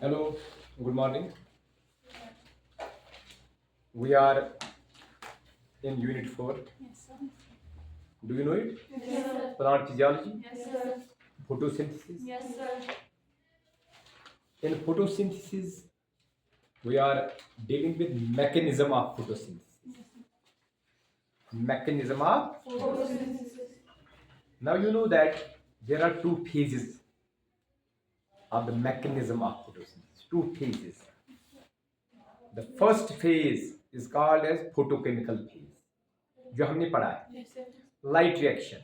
Hello, good morning. We are in Unit 4. Yes, sir. Do you know it? Yes, sir. Plant physiology, Yes, sir. photosynthesis. Yes, sir. In photosynthesis, we are dealing with mechanism of photosynthesis. Mechanism of. Photosynthesis. Now you know that there are two phases of the mechanism of photosynthesis. Two phases. The first phase is called as photochemical phase. जो हमने पढ़ा है Yes, sir. light reaction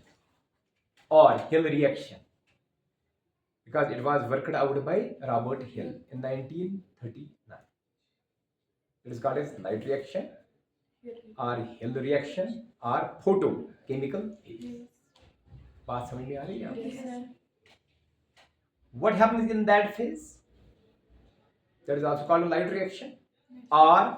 or Hill reaction, because it was worked out by Robert Hill in 1939. It is called as light reaction or Hill reaction or photochemical phase. बात समझ में आ रही है आपको? Yes, sir. What happens in that phase? That is also called light reaction or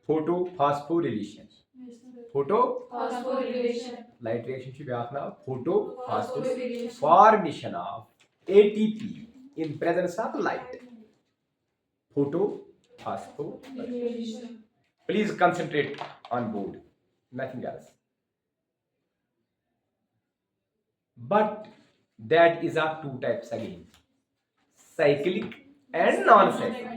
photophosphorylation. Yes, sir. Photo Phosphorylation. light reaction ची व्याख्या photophosphorylation, Phosphorylation. formation of ATP in presence of light. Photophosphorylation. Phosphorylation. Please concentrate on board, nothing else. But that is of two types again, cyclic and non-cyclic.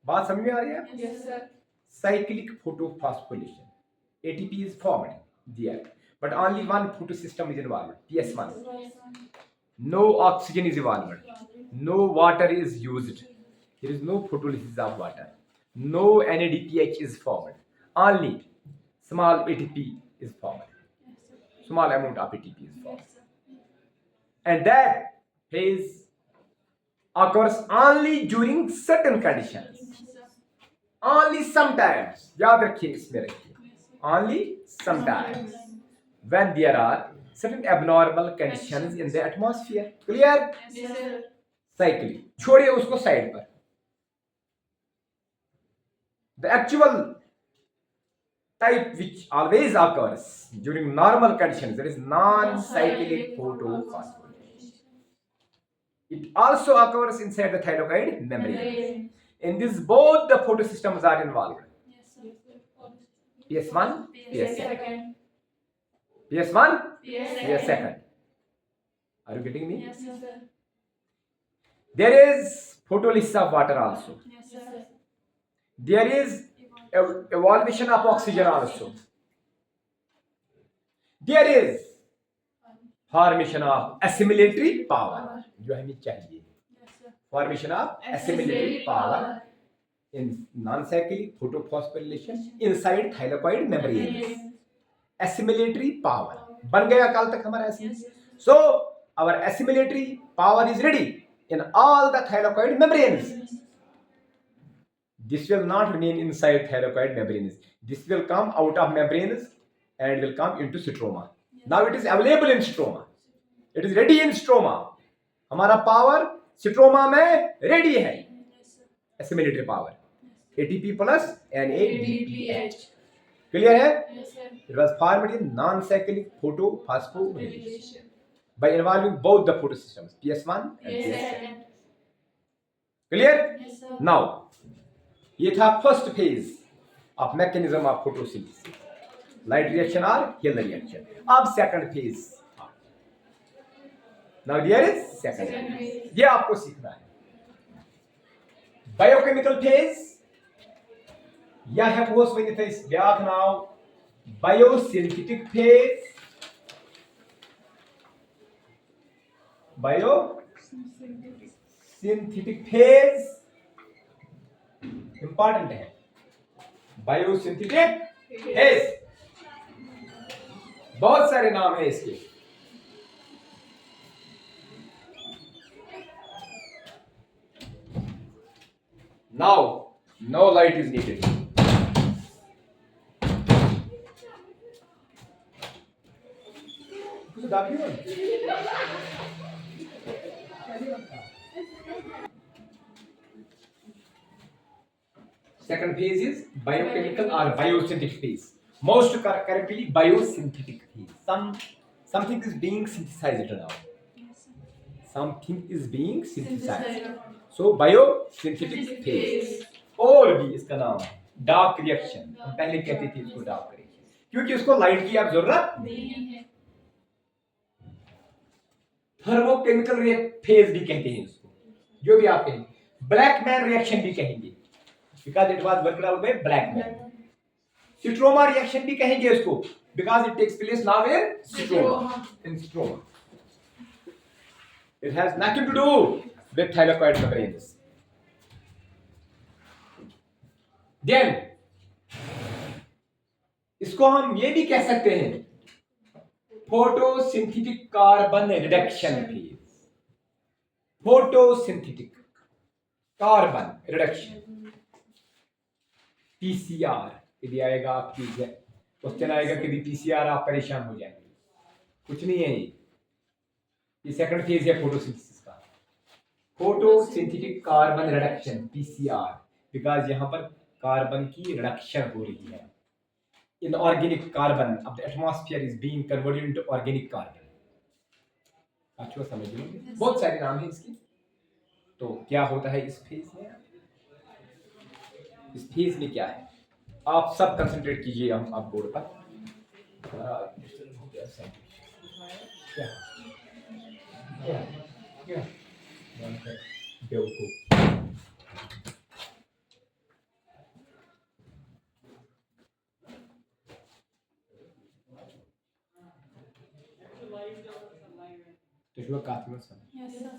बात समझ में आ रही है? Yes, sir. Cyclic photophosphorylation, ATP is formed there, but only one photosystem is involved, PS1. No oxygen is involved, no water is used, there is no photolysis of water, no NADPH is formed, only small ATP is formed, small amount of ATP is formed. Yes, sir. And that phase occurs only during certain conditions, only sometimes. याद रखिए, इसमें रखिए, only sometimes, when there are certain abnormal conditions in the atmosphere. Clear? Yes, sir. Cycling छोड़िए उसको side पर. The actual type which always occurs during normal conditions, that is non-cyclic photophosphorylation. It also occurs inside the thylakoid membrane. In this, both the photosystems are involved. Yes, sir. PS1, Yes, PS2. second. PS1, Yes, PS2. Are you getting me? Yes, sir. There is photolysis of water also. Yes, sir. There is evaluation of oxygen also. There is formation of assimilatory power, जो हमें चाहिए. Yes, sir. Formation of assimilatory power in non-cyclic photophosphorylation inside thylakoid membranes. Assimilatory power बन गया कल तक हमारा assimilatory. So our assimilatory power is ready in all the thylakoid membranes. This will not remain inside thylakoid membranes. This will come out of membranes and will come into stroma. Now it is available in stroma. It is ready in stroma. हमारा power stroma में ready है. Assimilatory power. ATP plus NADPH. Clear है? Yes, sir. It was formed in non-cyclic photophosphorylation by involving both the photosystems, PS1 and Yes, PS2. second. Clear? Yes, sir. Now, ये था first phase of mechanism of photosynthesis, light reaction or Hill reaction. अब second phase. Now there is second phase. ये आपको सीखना है. Biochemical phase. या hepos venitis ब्याख नाव biosynthetic phase, biosynthetic phase important है. biosynthetic phase बहुत सारे नाम है इसके. Now no light is needed. Second phase is biochemical or biosynthetic phase. Most correctly, biosynthetic phase. Something is being synthesized now. something is being synthesized. So biosynthetic phase. और भी इसका नाम है डार्क रिएक्शन. हम पहले कहते थे इसको डार्क रिएक्शन क्योंकि उसको लाइट की अब जरूरत नहीं है. थर्मोकेमिकल फेज भी कहते हैं इसको, जो भी आप कहेंगे. ब्लैक मैन रिएक्शन भी कहेंगे because it was worked out by Blackman. Stroma reaction भी कहेंगे इसको because it takes place now in stroma. It has nothing to do with thylakoid membranes. Then इसको हम ये भी कह सकते हैं photosynthetic carbon reduction phase. Photosynthetic carbon reduction PCR. यदि आएगा आपकी क्वेश्चन आएगा कि पीसीआर आप परेशान हो जाएंगे. कुछ नहीं है ये सेकंड फेज है फोटोसिंथेसिस का. Photosynthetic carbon reduction PCR because यहाँ पर कार्बन की रिडक्शन हो रही है. इनऑर्गेनिक कार्बन अब the atmosphere is being converted into organic carbon. अच्छा समझ लो बहुत सारे नाम हैं इसके. तो क्या होता है इस फेज में? इस फेज में क्या है आप सब कंसंट्रेट कीजिए. हम आप बोर्ड पर क्या बेवकूफ. तुझको काफी मत समझ. Yes, sir.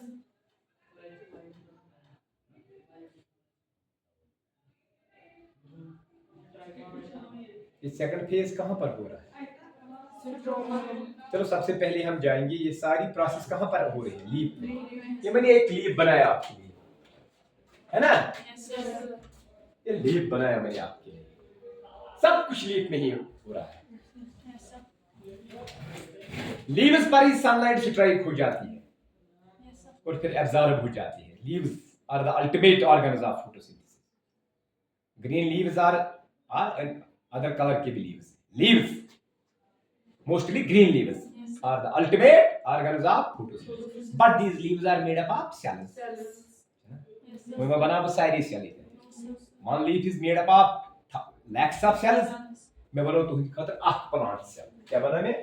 ये सेकंड फेज कहाँ पर हो रहा है? Stroma. चलो सबसे पहले हम जाएंगे ये सारी प्रोसेस कहाँ पर हो रही है? लीप में. Yes, ये मैंने एक लीप बनाया आपके लिए है ना. sir. ये लीप बनाया मैंने आपके लिए. सब कुछ लीप में ही हो रहा है. Yes, sir. लीव्स पर ही सनलाइट स्ट्राइक हो जाती है Yes, sir. और फिर एब्जॉर्ब हो जाती है. Leaves are the ultimate organs of photosynthesis. Green leaves or other colour के भी leaves mostly green leaves Yes. are the ultimate organs of photosynthesis. But these leaves are made up of cells. Cells. Yes, sir. उनमें बना वो सारी cell. One leaf is made up of lakhs of cells. मैं बोलूँ तो खतर अख plant cell. क्या बना मैं?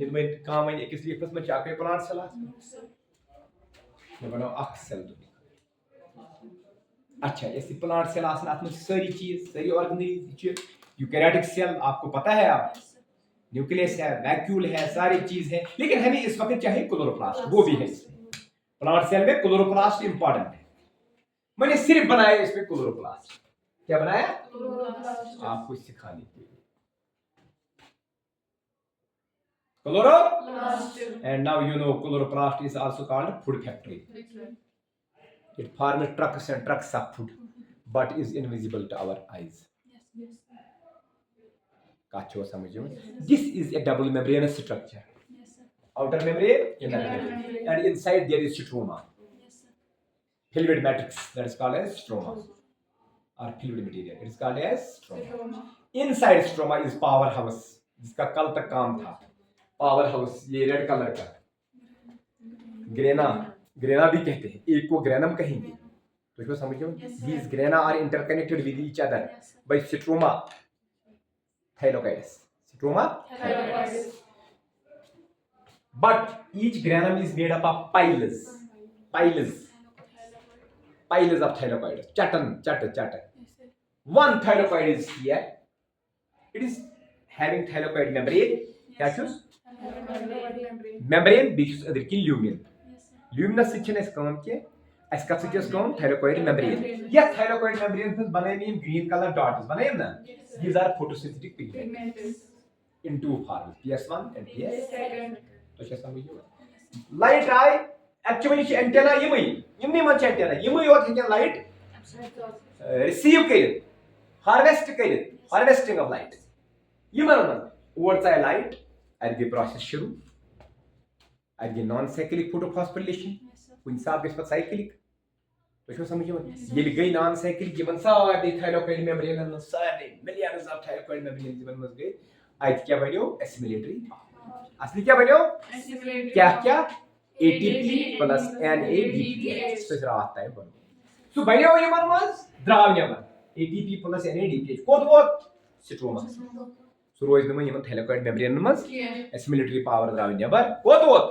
इनमें काम है किस लिए किस में चाके प्लांट सेल आते. मैं बोलूँ अख सेल तो. अच्छा ऐसी प्लांट सेल आसन आत्म सारी चीज सारी ऑर्गेनिज्म यूकैरियोटिक सेल आपको पता है. आप न्यूक्लियस है वैक्यूल है सारी चीज है. लेकिन हमें इस वक्त चाहिए क्लोरोप्लास्ट. वो भी है इसमें. प्लांट सेल में क्लोरोप्लास्ट इंपॉर्टेंट है. मैंने सिर्फ बनाया इसमें क्लोरोप्लास्ट. क्या बनाया? Chloroplast. आपको सिखाने के लिए chloroplast. And now you know chloroplast is also called food factory. It forms trucks and trucks of food but is invisible to our eyes. Yes, yes. काचो समझो. This is a double membranous structure. Yes, sir. outer membrane, inner Inner membrane, membrane. and inside there is stroma. Yes, sir. Fluid matrix that is called as stroma or fluid material. It is called as stroma. Stroma. Inside stroma is powerhouse. जिसका कल तक काम था. Powerhouse ये red colour का. Grana भी कहते हैं. एक को ग्रेनम कहेंगे. तो इसको समझो. Yes, sir. These grana are interconnected with each other Yes, sir. by stroma thylakoides. Stroma. Thylakoides. But each granum is made up of piles of thylakoids. Chatter. Yes, sir. One thylakoid is here. It is having thylakoid membrane. क्या Yes, चूस? sir. Thylakoid membrane. Membrane बीच other की lumen. Yes, sir. Luminous section is काम के. इसका section is काम thylakoid membrane. यह thylakoid membrane फिर बने में green color dots बने हैं ना. Yes, sir. These are photosynthetic pigments Pigments. in two forms. PS1 and PS. Second. तो क्या समझिए? Light आए. Actually ये antenna ये नहीं मन antenna ये और है क्या light receive करें. Harvesting of light. ये मन words are light. Are the process शुरू. Are the non-cyclic photosphorylation. Yes, sir. कुछ साब इस पर cyclic. तो क्या समझिए? Yes, ये भी गई non-cyclic ये मन सारे thylakoid membrane and सारे millions of thylakoid membrane ये मन गए. आज क्या बनियो? Assimilatory. असली क्या बनियो? Assimilatory. क्या ATP plus NADPH so rahat hai bano so bane yaman maz draw yaman ATP plus NADPH kod vot stroma so roiz naman yaman thylakoid membrane maz assimilatory power draw yaman kod vot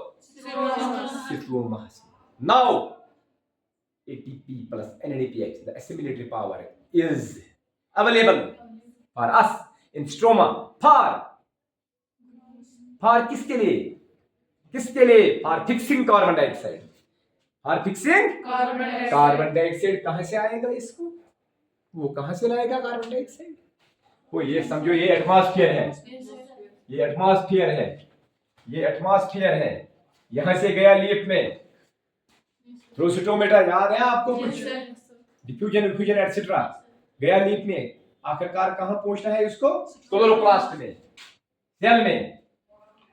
stroma now ATP plus NADPH the assimilatory power is available for us in stroma for किसके लिए for fixing carbon dioxide for fixing carbon dioxide कहां से आएगा इसको वो कहां से लाएगा कार्बन डाइऑक्साइड वो ये समझो ये एटमॉस्फेयर है यहां से गया लीफ में थ्रू स्टोमेटा याद है आपको कुछ डिफ्यूजन एटसेट्रा गया लीफ में आखिरकार कहां पहुंचना है उसको क्लोरोप्लास्ट में सेल में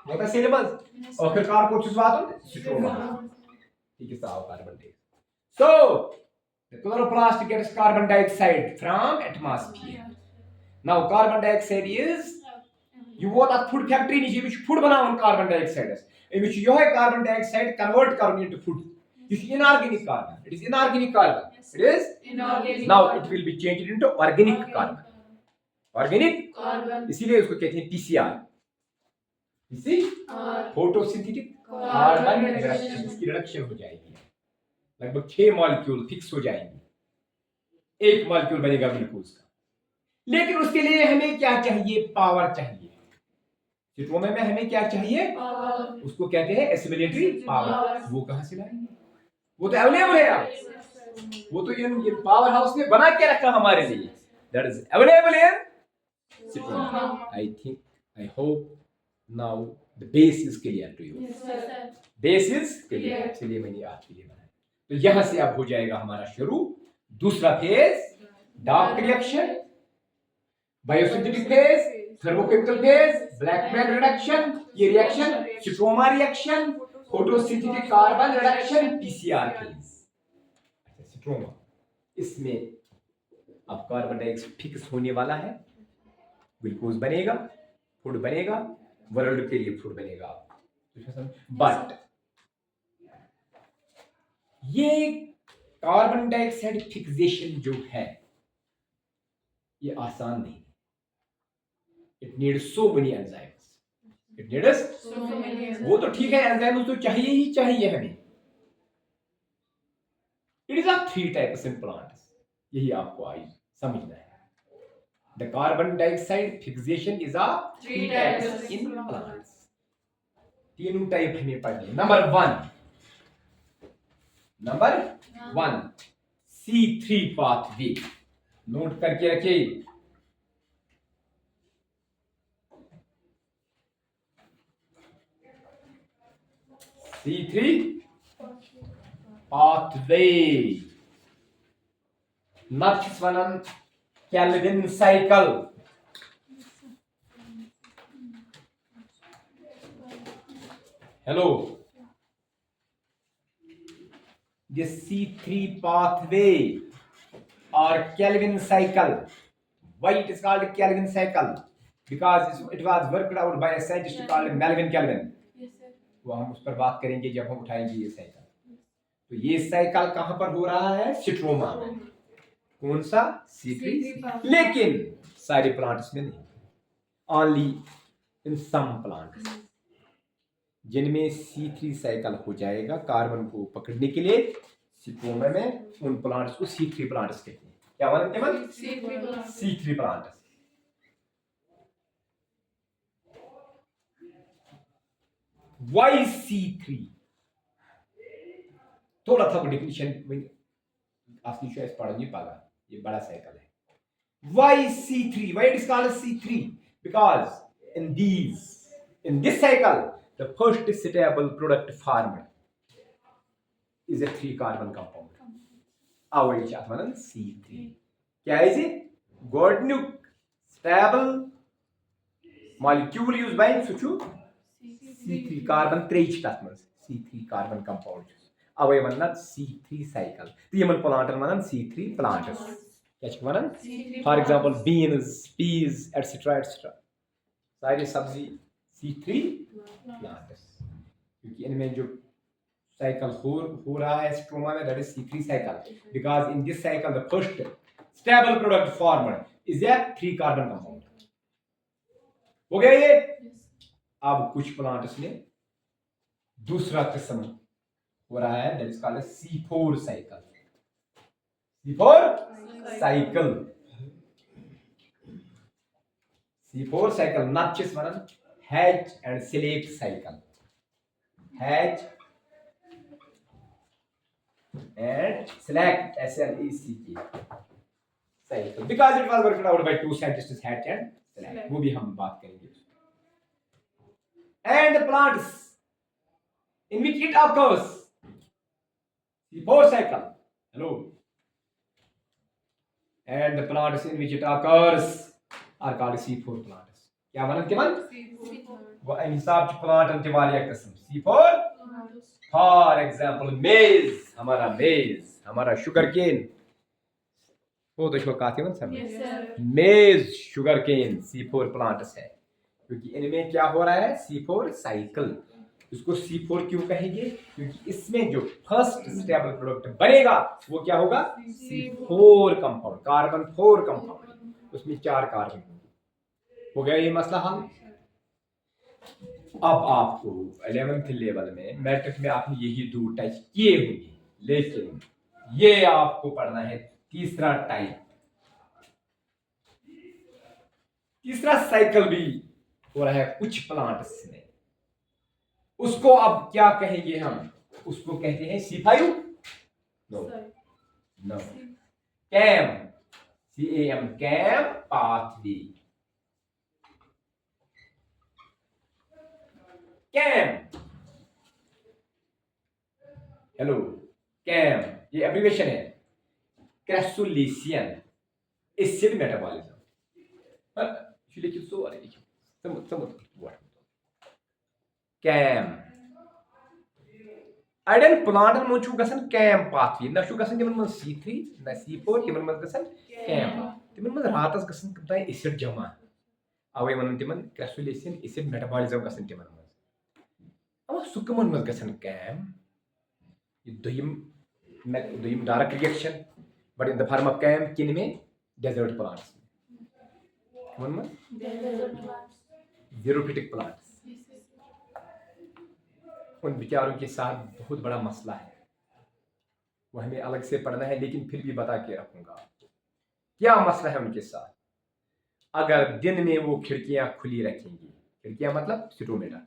वो का सिलेबस आखिरकार को चुसवातो स्ट्रोमा ठीक है साहब carbon dioxide so the chloroplast gets carbon dioxide from atmosphere now carbon dioxide is you what a food factory niche which food बनावन carbon dioxide in which यो है carbon dioxide convert carbon into food this is inorganic carbon it is inorganic now it will be changed into organic carbon इसीलिए उसको कहते हैं PCR इसी photosynthetic carbon reduction इसकी reduction हो जाएगी लगभग 6 मॉलिक्यूल फिक्स हो जाएंगे एक मॉलिक्यूल बनेगा ग्लूकोज का लेकिन उसके लिए हमें क्या चाहिए पावर चाहिए सिस्टम में हमें क्या चाहिए उसको कहते हैं एसिमिलेटरी पावर वो कहां से लाएंगे वो तो अवेलेबल है आप वो तो ये पावर हाउस ने बना के रखा हमारे लिए that is available in system I think I hope now the base is clear to you base is clear चलिए मैंने आपके लिए बनाया तो यहां से अब हो जाएगा हमारा शुरू दूसरा phase dark reaction biosynthetic phase thermochemical phase Blackman reduction ये reaction stroma reaction photosynthetic carbon reduction PCR phase अच्छा स्ट्रोमा इसमें अब कार्बन डाइऑक्साइड फिक्स होने वाला है ग्लूकोज बनेगा फूड बनेगा वर्ल्ड के लिए फूड बनेगा बट ये कार्बन डाइऑक्साइड फिक्सेशन जो है ये आसान नहीं it needs so many enzymes it needs वो तो ठीक है एंजाइम तो चाहिए ही चाहिए हमें it is a 3 types in plants यही आपको आई समझना है The carbon dioxide fixation is a 3 types in plants. तीनों टाइप हमें पढ़ने नंबर 1 C3 pathway नोट करके रखिए C3 pathway nux Vernon Calvin cycle hello this C3 pathway or Calvin cycle why it is called Calvin cycle because it was worked out by a scientist called Melvin Calvin वो हम उस पर बात करेंगे जब हम उठाएंगे ये साइकिल तो ये साइकिल कहां पर हो रहा है स्ट्रोमा में कौन सा C3 लेकिन सारे प्लांट्स में नहीं ओनली इन सम प्लांट्स जिनमें C3 साइकिल हो जाएगा कार्बन को पकड़ने के लिए स्ट्रोमा में उन प्लांट्स को C3 प्लांट्स कहते हैं क्या बोलते हैं C3 प्लांट्स why C3 थोड़ा सा डिफिनेशन आपकी चॉइस पढ़नी पागा ये बड़ा साइकिल है why C3 why it is called C3 because in this cycle the first stable product formed is a 3 carbon compound our chatman C3 क्या है ये Godnuc stable molecule used by suchu C3 carbon 3 tatman C3 carbon compound अवे वनन C3 cycle तो यमन plant वनन C3 plants क्या छ वनन for example beans peas etcetera सारी सब्जी C3 plants क्योंकि इनमें जो साइकिल हो रहा है स्ट्रोमा में, that is C3 cycle, because in this cycle the first stable product formed is a 3 carbon compound. हो गया ये। अब कुछ प्लांट्स में दूसरा किस्म हो रहा है, that is called C4 cycle. C4 cycle, C4 cycle Nach one hatch and select cycle, hatch and select SLECK cycle because it was worked out by two scientists Hatch and Select, वो भी हम बात करेंगे। And the plants in which it occurs, C4 cycle, hello, and the plants in which it occurs are called C4 plants। क्या मानन के मन वो अम हिसाब च प्लांट ते वालिया किस्म C4, फॉर एग्जांपल मेज, हमारा मेज, हमारा शुगर केन, वो तो इसको कहते हैं सब, मेज शुगर केन C4 प्लांट्स है, क्योंकि इनमें क्या हो रहा है C4 साइकिल। इसको C4 क्यों कहेंगे, क्योंकि इसमें जो फर्स्ट स्टेबल प्रोडक्ट बनेगा वो क्या होगा C4 कंपाउंड, कार्बन 4 कंपाउंड, उसमें 4 कार्बन हो गया। ये मसला हल। अब आपको 11th लेवल में मैट्रिक में आपने यही 2 टच किए होंगे, लेकिन ये आपको पढ़ना है तीसरा टाइप, तीसरा साइकिल भी हो रहा है कुछ प्लांट्स में। उसको अब क्या कहेंगे हम, उसको कहते हैं C5, no no, CAM, CAM, CAM pathway, CAM, hello, CAM ये एब्रिविएशन है, क्रैसुलिशियन एसिड मेटाबॉलिज्म। लिखिए सो अरे लिखिए समझ कैम अड़न प्लांटन मन छु गसन कैम पाथवे, न छु गसन तिमन मन C3 न C4, तिमन मन गसन कैम, तिमन मन रातस गसन कतय एसिड जमा, अवे मन तिमन क्रैसुलिशियन एसिड मेटाबॉलिज्म गसन तिमन मन। अब सुकमन मन गसन कैम, ये दोयम direct reaction, but in the form of CAM किन में, डेजर्ट प्लांट्स में, ज़ेरोफिटिक प्लांट्स, उन बेचारों के साथ बहुत बड़ा मसला है, वो हमें अलग से पढ़ना है, लेकिन फिर भी बता के रखूंगा क्या मसला है उनके साथ। अगर दिन में वो खिड़कियां खुली रखेंगी, खिड़कियां मतलब स्टोमेटा,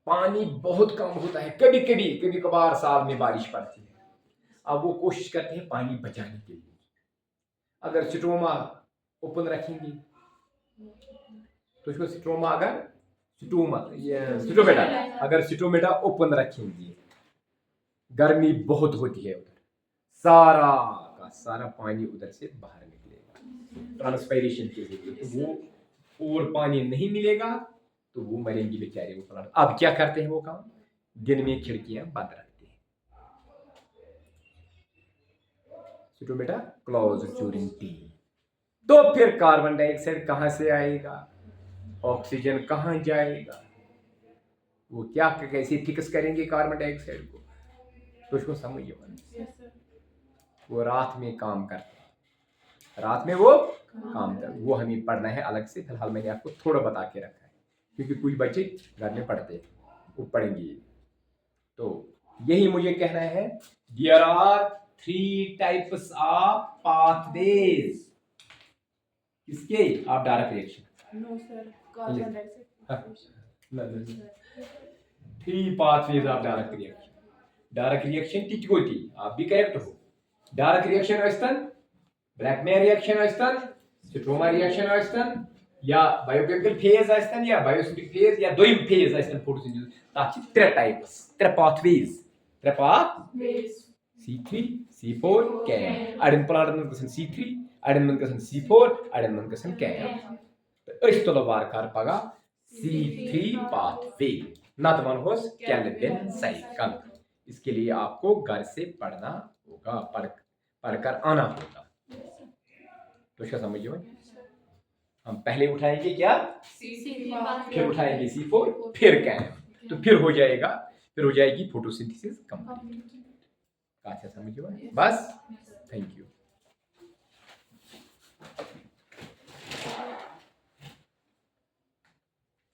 पानी बहुत कम होता है, कभी कभार साल में बारिश पड़ती है, अब वो कोशिश करते हैं पानी बचाने के लिए। अगर स्टोमा ओपन रखेंगे तो उसको स्टोमा, अगर स्टोमेटा अगर स्टोमेटा ओपन रखेंगे, गर्मी बहुत होती है उधर, सारा का सारा पानी उधर से बाहर निकलेगा ट्रांसपायरेशन के लिए, तो वो और पानी नहीं मिलेगा तो वो मरेंगी बेचारे वो प्लांट। अब क्या करते हैं वो काम, दिन में खिड़कियां बंद रखते हैं, स्टोमेटा क्लोज ड्यूरिंग डे। तो फिर कार्बन डाइऑक्साइड कहां से आएगा, ऑक्सीजन कहां जाएगा, वो क्या कैसे फिक्स करेंगे कार्बन डाइऑक्साइड को, तो उसको समझिए। वो रात में काम करते हैं, रात में वो काम करते, वो हमें पढ़ना है अलग से। फिलहाल मैंने आपको थोड़ा बता के रखा है, क्योंकि कुछ बच्चे घर में पढ़ते हैं, वो पढ़ेंगे। तो यही मुझे कहना है, there are 3 types of pathways, किसके, of direct reaction, No, sir. Carbon dioxide. 3 pathways of direct reaction. Direct reaction किच होती, आप भी करेक्ट हो। डायरेक्ट रिएक्शन असतन, ब्रैकमैन रिएक्शन असतन, स्ट्रोमा रिएक्शन असतन, या बायोकेमिकल फेज असतन, या बायोसिंथेटिक फेज, या दोयम फेज असतन फोटोसिंथेसिस, ताकि 3 types, 3 pathways, 3 pathways, C3 C4 CAM, अड़न प्लांट मन गसन C3, अड़न मन गसन C4, अड़न मन गसन कैम। तो इस तलवार कार पगा C3 पाथवे, नॉट वन होस कैल्विन साइकिल। इसके लिए आपको घर से पढ़ना होगा, पढ़कर आना होगा। तो इसका समझिए, हम पहले उठाएंगे क्या, फिर उठाएंगे C4, फिर कैम, तो फिर हो जाएगा। फिर हो जाएगी फोटोसिंथेसिस कंप्लीट। अच्छा समझ में? बस, थैंक यू।